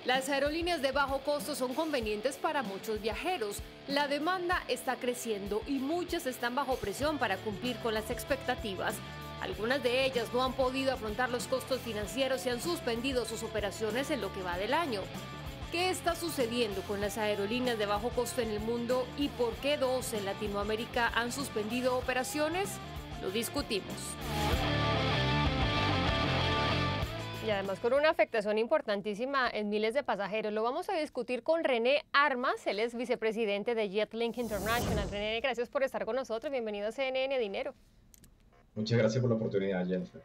Las aerolíneas de bajo costo son convenientes para muchos viajeros. La demanda está creciendo y muchas están bajo presión para cumplir con las expectativas. Algunas de ellas no han podido afrontar los costos financieros y han suspendido sus operaciones en lo que va del año. ¿Qué está sucediendo con las aerolíneas de bajo costo en el mundo y por qué dos en Latinoamérica han suspendido operaciones? Lo discutimos. Y además con una afectación importantísima en miles de pasajeros. Lo vamos a discutir con René Armas, él es vicepresidente de JetLink International. René, gracias por estar con nosotros. Bienvenido a CNN Dinero. Muchas gracias por la oportunidad, Jennifer.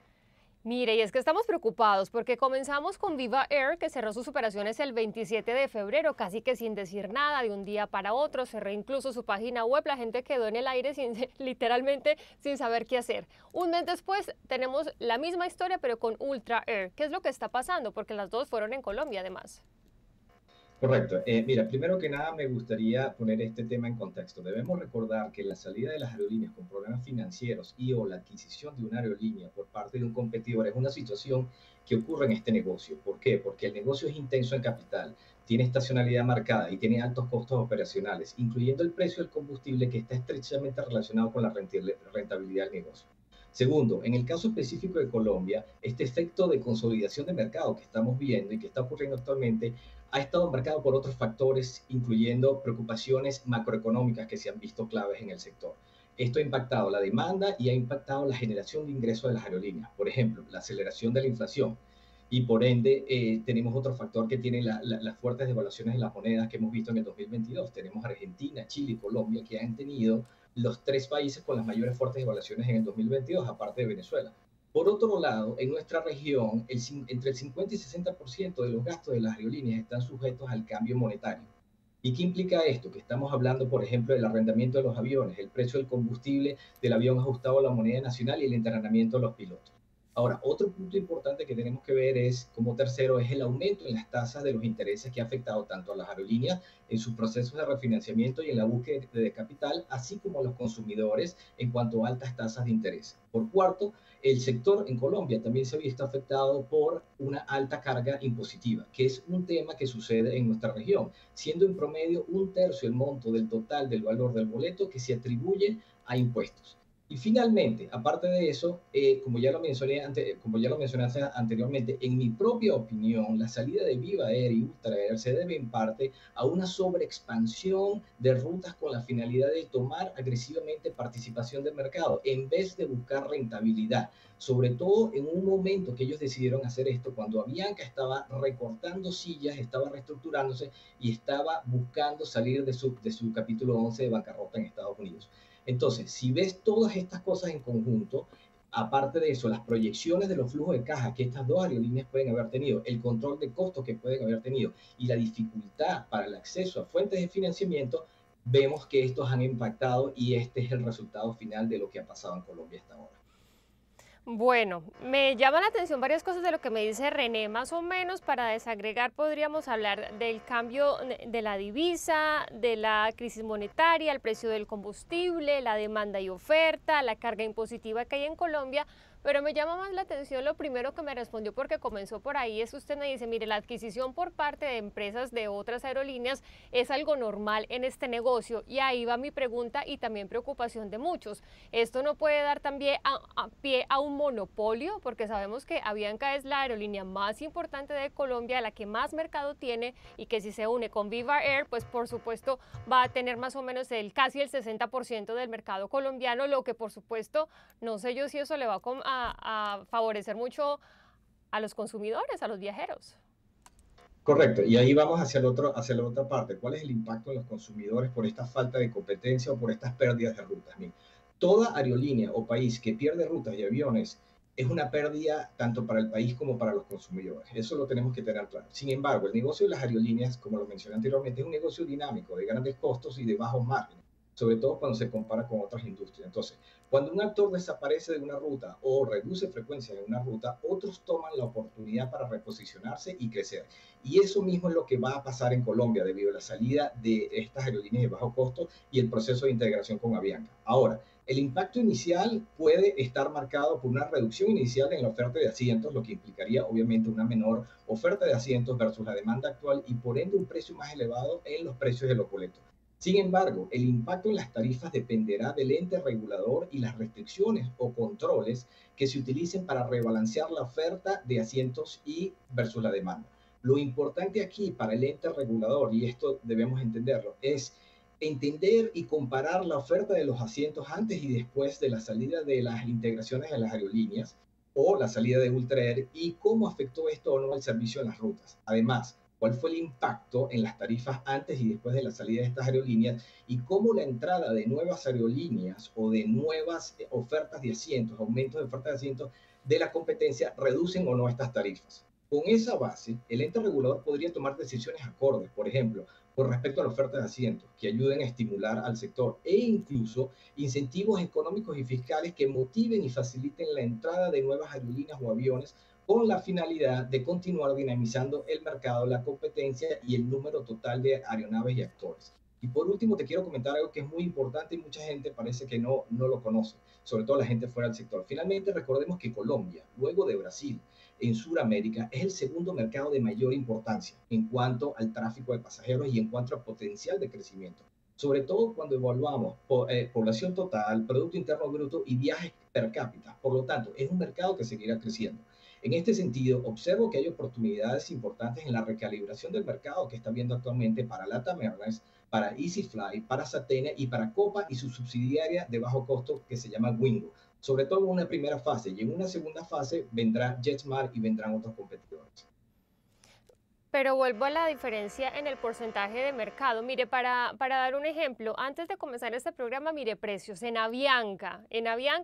Mire, y es que estamos preocupados porque comenzamos con Viva Air, que cerró sus operaciones el 27 de febrero, casi que sin decir nada, de un día para otro, cerró incluso su página web, la gente quedó en el aire literalmente sin saber qué hacer. Un mes después tenemos la misma historia, pero con Ultra Air. ¿Qué es lo que está pasando? Porque las dos fueron en Colombia, además. Correcto. Mira, primero que nada me gustaría poner este tema en contexto. Debemos recordar que la salida de las aerolíneas con problemas financieros y o la adquisición de una aerolínea por parte de un competidor es una situación que ocurre en este negocio. ¿Por qué? Porque el negocio es intenso en capital, tiene estacionalidad marcada y tiene altos costos operacionales, incluyendo el precio del combustible que está estrechamente relacionado con la rentabilidad del negocio. Segundo, en el caso específico de Colombia, este efecto de consolidación de mercado que estamos viendo y que está ocurriendo actualmente ha estado marcado por otros factores, incluyendo preocupaciones macroeconómicas que se han visto claves en el sector. Esto ha impactado la demanda y ha impactado la generación de ingresos de las aerolíneas. Por ejemplo, la aceleración de la inflación. Y por ende, tenemos otro factor que tiene las fuertes devaluaciones de las monedas que hemos visto en el 2022. Tenemos Argentina, Chile y Colombia que han tenido los tres países con las mayores fuertes devaluaciones en el 2022, aparte de Venezuela. Por otro lado, en nuestra región, entre el 50 y 60% de los gastos de las aerolíneas están sujetos al cambio monetario. ¿Y qué implica esto? Que estamos hablando, por ejemplo, del arrendamiento de los aviones, el precio del combustible del avión ajustado a la moneda nacional y el entrenamiento de los pilotos. Ahora, otro punto importante que tenemos que ver es, como tercero, es el aumento en las tasas de los intereses que ha afectado tanto a las aerolíneas en sus procesos de refinanciamiento y en la búsqueda de capital, así como a los consumidores en cuanto a altas tasas de interés. Por cuarto, el sector en Colombia también se ha visto afectado por una alta carga impositiva, que es un tema que sucede en nuestra región, siendo en promedio un tercio el monto del total del valor del boleto que se atribuye a impuestos. Y finalmente, aparte de eso, como ya lo mencioné anteriormente, en mi propia opinión, la salida de Viva Air y Ultra Air se debe en parte a una sobreexpansión de rutas con la finalidad de tomar agresivamente participación del mercado, en vez de buscar rentabilidad. Sobre todo en un momento que ellos decidieron hacer esto, cuando Avianca estaba recortando sillas, estaba reestructurándose y estaba buscando salir de su capítulo 11 de bancarrota en Estados Unidos. Entonces, si ves todas estas cosas en conjunto, aparte de eso, las proyecciones de los flujos de caja que estas dos aerolíneas pueden haber tenido, el control de costos que pueden haber tenido y la dificultad para el acceso a fuentes de financiamiento, vemos que estos han impactado y este es el resultado final de lo que ha pasado en Colombia hasta ahora. Bueno, me llama la atención varias cosas de lo que me dice René. Más o menos para desagregar podríamos hablar del cambio de la divisa, de la crisis monetaria, el precio del combustible, la demanda y oferta, la carga impositiva que hay en Colombia. Pero me llama más la atención lo primero que me respondió, porque comenzó por ahí, es que usted me dice, mire, la adquisición por parte de empresas de otras aerolíneas es algo normal en este negocio. Y ahí va mi pregunta y también preocupación de muchos. ¿Esto no puede dar también pie a un monopolio? Porque sabemos que Avianca es la aerolínea más importante de Colombia, la que más mercado tiene, y que si se une con Viva Air, pues por supuesto va a tener más o menos casi el 60% del mercado colombiano, lo que por supuesto, no sé yo si eso le va a favorecer mucho a los consumidores, a los viajeros. Correcto, y ahí vamos hacia la otra parte. ¿Cuál es el impacto de los consumidores por esta falta de competencia o por estas pérdidas de rutas? Bien, toda aerolínea o país que pierde rutas y aviones es una pérdida tanto para el país como para los consumidores. Eso lo tenemos que tener claro. Sin embargo, el negocio de las aerolíneas, como lo mencioné anteriormente, es un negocio dinámico, de grandes costos y de bajos márgenes, sobre todo cuando se compara con otras industrias. Entonces, cuando un actor desaparece de una ruta o reduce frecuencias en una ruta, otros toman la oportunidad para reposicionarse y crecer. Y eso mismo es lo que va a pasar en Colombia debido a la salida de estas aerolíneas de bajo costo y el proceso de integración con Avianca. Ahora, El impacto inicial puede estar marcado por una reducción inicial en la oferta de asientos, lo que implicaría obviamente una menor oferta de asientos versus la demanda actual y por ende un precio más elevado en los precios de los boletos. Sin embargo, el impacto en las tarifas dependerá del ente regulador y las restricciones o controles que se utilicen para rebalancear la oferta de asientos y versus la demanda. Lo importante aquí para el ente regulador, y esto debemos entenderlo, es entender y comparar la oferta de los asientos antes y después de la salida de las integraciones de las aerolíneas o la salida de Ultra Air y cómo afectó esto o no al servicio en las rutas. Además, cuál fue el impacto en las tarifas antes y después de la salida de estas aerolíneas y cómo la entrada de nuevas aerolíneas o de nuevas ofertas de asientos, aumentos de ofertas de asientos de la competencia reducen o no estas tarifas. Con esa base, el ente regulador podría tomar decisiones acordes, por ejemplo, con respecto a la oferta de asientos, que ayuden a estimular al sector e incluso incentivos económicos y fiscales que motiven y faciliten la entrada de nuevas aerolíneas o aviones con la finalidad de continuar dinamizando el mercado, la competencia y el número total de aeronaves y actores. Y por último, te quiero comentar algo que es muy importante y mucha gente parece que no lo conoce, sobre todo la gente fuera del sector. Finalmente, recordemos que Colombia, luego de Brasil, en Sudamérica es el segundo mercado de mayor importancia en cuanto al tráfico de pasajeros y en cuanto al potencial de crecimiento, sobre todo cuando evaluamos población total, Producto Interno Bruto y viajes per cápita. Por lo tanto, es un mercado que seguirá creciendo. En este sentido, observo que hay oportunidades importantes en la recalibración del mercado que está viendo actualmente para LATAM Airlines, para EasyFly, para Satena y para Copa y su subsidiaria de bajo costo que se llama Wingo, sobre todo en una primera fase, y en una segunda fase vendrá JetSmart y vendrán otros competidores. Pero vuelvo a la diferencia en el porcentaje de mercado. Mire, para dar un ejemplo, antes de comenzar este programa, mire precios en Avianca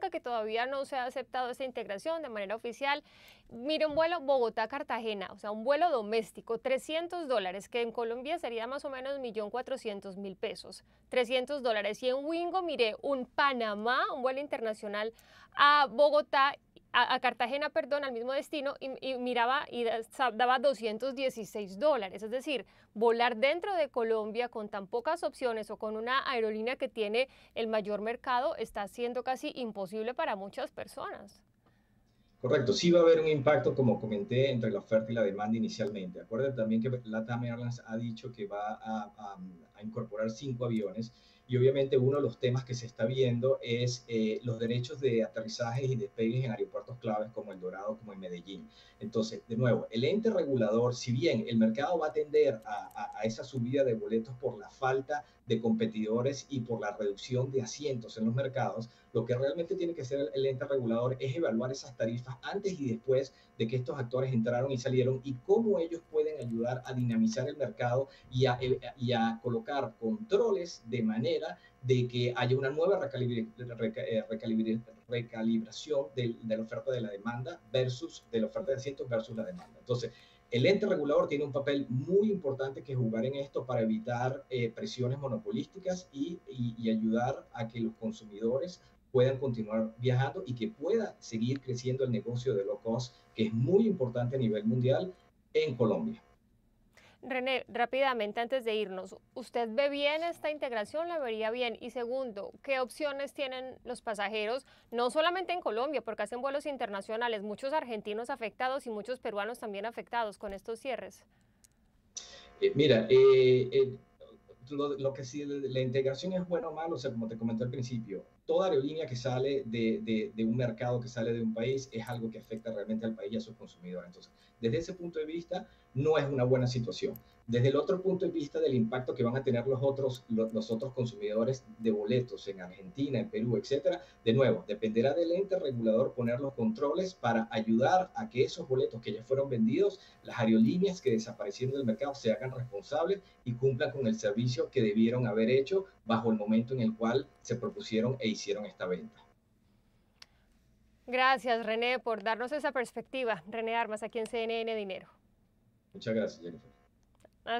que todavía no se ha aceptado esta integración de manera oficial. Mire un vuelo Bogotá-Cartagena, o sea, un vuelo doméstico, $300, que en Colombia sería más o menos 1.400.000 pesos, $300. Y en Wingo, mire, un Panamá, un vuelo internacional a Bogotá, a Cartagena, perdón, al mismo destino, y miraba y daba $216. Es decir, volar dentro de Colombia con tan pocas opciones o con una aerolínea que tiene el mayor mercado está siendo casi imposible para muchas personas. Correcto, sí va a haber un impacto, como comenté, entre la oferta y la demanda inicialmente. Acuérdense también que LATAM Airlines ha dicho que va a incorporar 5 aviones y obviamente uno de los temas que se está viendo es los derechos de aterrizajes y despegues en aeropuertos claves como El Dorado, como en Medellín. Entonces, de nuevo, el ente regulador, si bien el mercado va a tender a esa subida de boletos por la falta de competidores y por la reducción de asientos en los mercados, lo que realmente tiene que hacer el ente regulador es evaluar esas tarifas antes y después de que estos actores entraron y salieron y cómo ellos pueden ayudar a dinamizar el mercado y a colocar controles de manera de que haya una nueva recalibración de la oferta de la demanda versus de la oferta de asientos versus la demanda. Entonces, el ente regulador tiene un papel muy importante que jugar en esto para evitar presiones monopolísticas y ayudar a que los consumidores puedan continuar viajando y que pueda seguir creciendo el negocio de low cost, que es muy importante a nivel mundial en Colombia. René, rápidamente antes de irnos, ¿usted ve bien esta integración? ¿La vería bien? Y segundo, ¿qué opciones tienen los pasajeros, no solamente en Colombia, porque hacen vuelos internacionales, muchos argentinos afectados y muchos peruanos también afectados con estos cierres? Mira, lo que sí, la integración es bueno o malo, o sea, como te comenté al principio, toda aerolínea que sale de un mercado, que sale de un país, es algo que afecta realmente al país y a sus consumidores. Entonces, desde ese punto de vista, no es una buena situación. Desde el otro punto de vista del impacto que van a tener los otros consumidores de boletos en Argentina, en Perú, etcétera, de nuevo, dependerá del ente regulador poner los controles para ayudar a que esos boletos que ya fueron vendidos, las aerolíneas que desaparecieron del mercado se hagan responsables y cumplan con el servicio que debieron haber hecho bajo el momento en el cual se propusieron e hicieron esta venta. Gracias, René, por darnos esa perspectiva. René Armas, aquí en CNN Dinero. Muchas gracias, Jennifer. Hasta